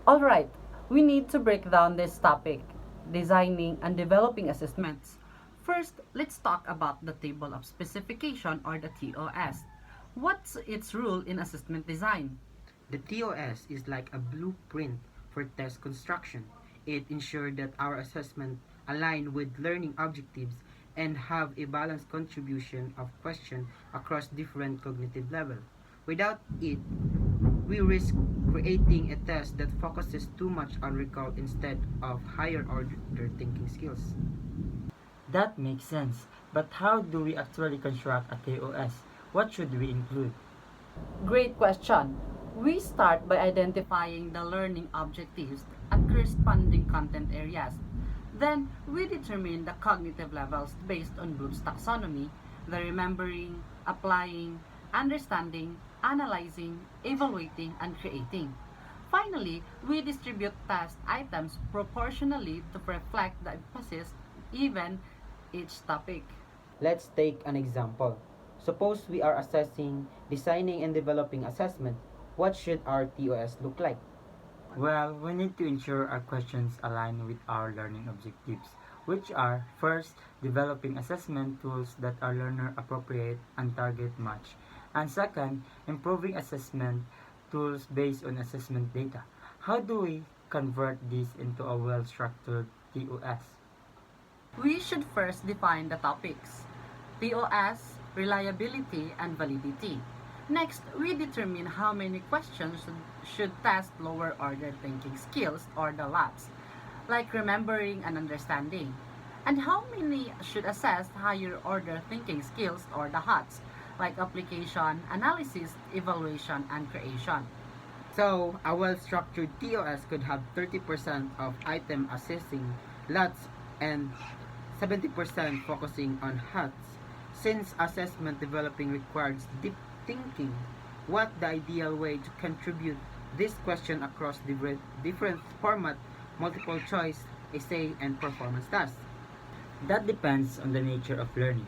Alright, we need to break down this topic, designing and developing assessments. First, let's talk about the table of specification or the TOS. What's its role in assessment design? The TOS is like a blueprint for test construction. It ensures that our assessment align with learning objectives and have a balanced contribution of question across different cognitive levels. Without it, we risk creating a test that focuses too much on recall instead of higher order thinking skills. That makes sense. But how do we actually construct a TOS? What should we include? Great question. We start by identifying the learning objectives and corresponding content areas. Then, we determine the cognitive levels based on Bloom's taxonomy, the remembering, applying, understanding, analyzing, evaluating, and creating. Finally, we distribute test items proportionally to reflect the emphasis even each topic. Let's take an example. Suppose we are assessing, designing, and developing assessment. What should our TOS look like? Well, we need to ensure our questions align with our learning objectives, which are first, developing assessment tools that are learner appropriate and target match, and second, improving assessment tools based on assessment data. How do we convert this into a well structured TOS? We should first define the topics: TOS, reliability, and validity. Next, we determine how many questions should test lower order thinking skills or the LATs, like remembering and understanding, and how many should assess higher order thinking skills or the HOTS, like application, analysis, evaluation, and creation. So, a well-structured TOS could have 30% of item assessing lots and 70% focusing on HUTs. Since assessment developing requires deep thinking, what the ideal way to contribute this question across different format, multiple choice, essay, and performance tasks? That depends on the nature of learning.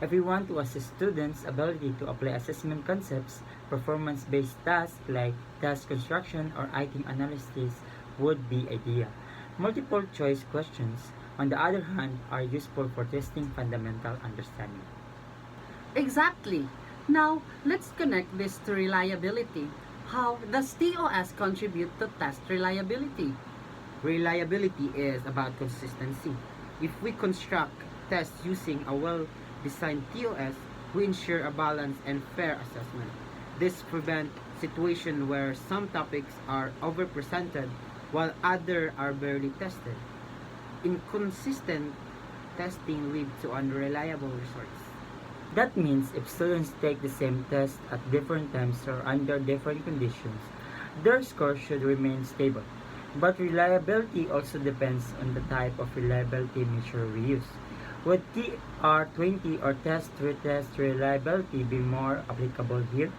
If we want to assess students' ability to apply assessment concepts, performance-based tasks like task construction or item analysis would be ideal. Multiple choice questions, on the other hand, are useful for testing fundamental understanding. Exactly. Now, let's connect this to reliability. How does TOS contribute to test reliability? Reliability is about consistency. If we construct tests using a well-designed TOS, we ensure a balanced and fair assessment. This prevents situations where some topics are overpresented while others are barely tested. Inconsistent testing leads to unreliable results. That means if students take the same test at different times or under different conditions, their score should remain stable. But reliability also depends on the type of reliability measure we use. Would TR20 or test retest reliability be more applicable here?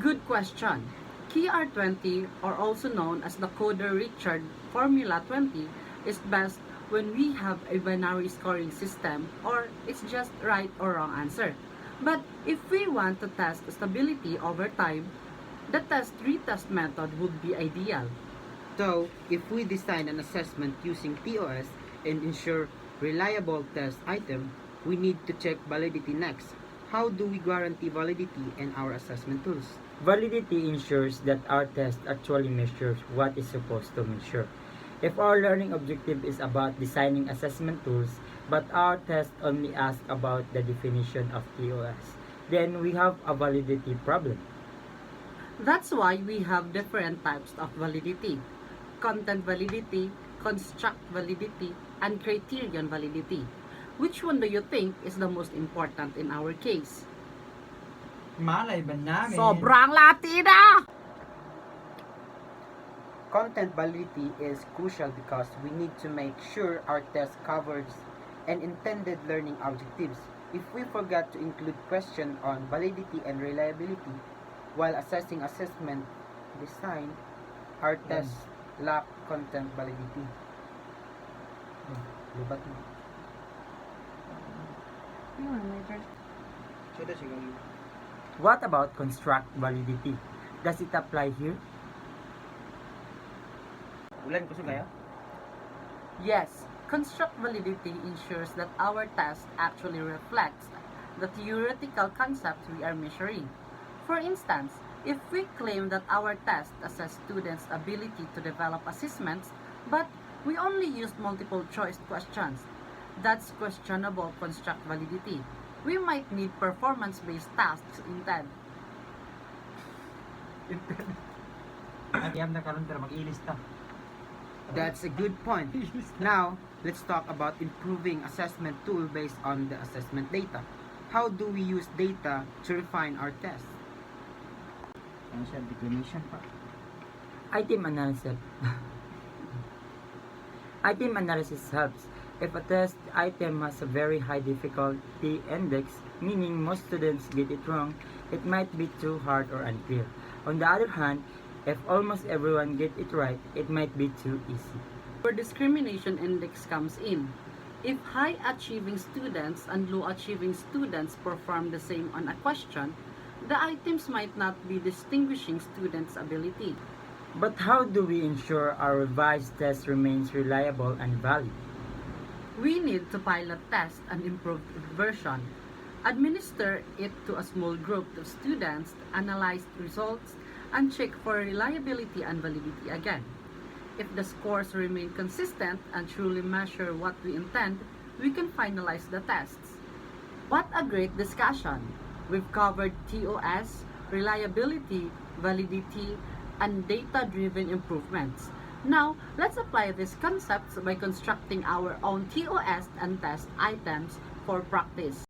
Good question. KR20, or also known as the Coder-Richard Formula 20, is best when we have a binary scoring system or it's just right or wrong answer. But if we want to test stability over time, the test-retest method would be ideal. So, if we design an assessment using TOS and ensure reliable test item, we need to check validity next. How do we guarantee validity in our assessment tools? Validity ensures that our test actually measures what it's supposed to measure. If our learning objective is about designing assessment tools, but our test only asks about the definition of TOS, then we have a validity problem. That's why we have different types of validity: content validity, construct validity, and criterion validity. Which one do you think is the most important in our case? Malay ba namin? Sobrang Latina! Content validity is crucial because we need to make sure our test covers and intended learning objectives. If we forget to include questions on validity and reliability while assessing assessment design, our tests lack content validity. Lubat mo. What about construct validity? Does it apply here? Ulan ko kaya? Yes, construct validity ensures that our test actually reflects the theoretical concept we are measuring. For instance, if we claim that our test assess students' ability to develop assessments, but we only used multiple choice questions, that's questionable construct validity. We might need performance-based tasks instead. Nagyam na karon pero mag-ilis ta. That's a good point. Now, let's talk about improving assessment tool based on the assessment data. How do we use data to refine our tests? Ano siya, declination pa. Item analysis. Item analysis helps. If a test item has a very high difficulty index, meaning most students get it wrong, it might be too hard or unclear. On the other hand, if almost everyone get it right, it might be too easy. Where discrimination index comes in. If high-achieving students and low-achieving students perform the same on a question, the items might not be distinguishing students' ability. But how do we ensure our revised test remains reliable and valid? We need to pilot test an improved version, administer it to a small group of students, analyze results, and check for reliability and validity again. If the scores remain consistent and truly measure what we intend, we can finalize the tests. What a great discussion! We've covered TOS, reliability, validity, and data-driven improvements. Now, let's apply these concepts by constructing our own TOS and test items for practice.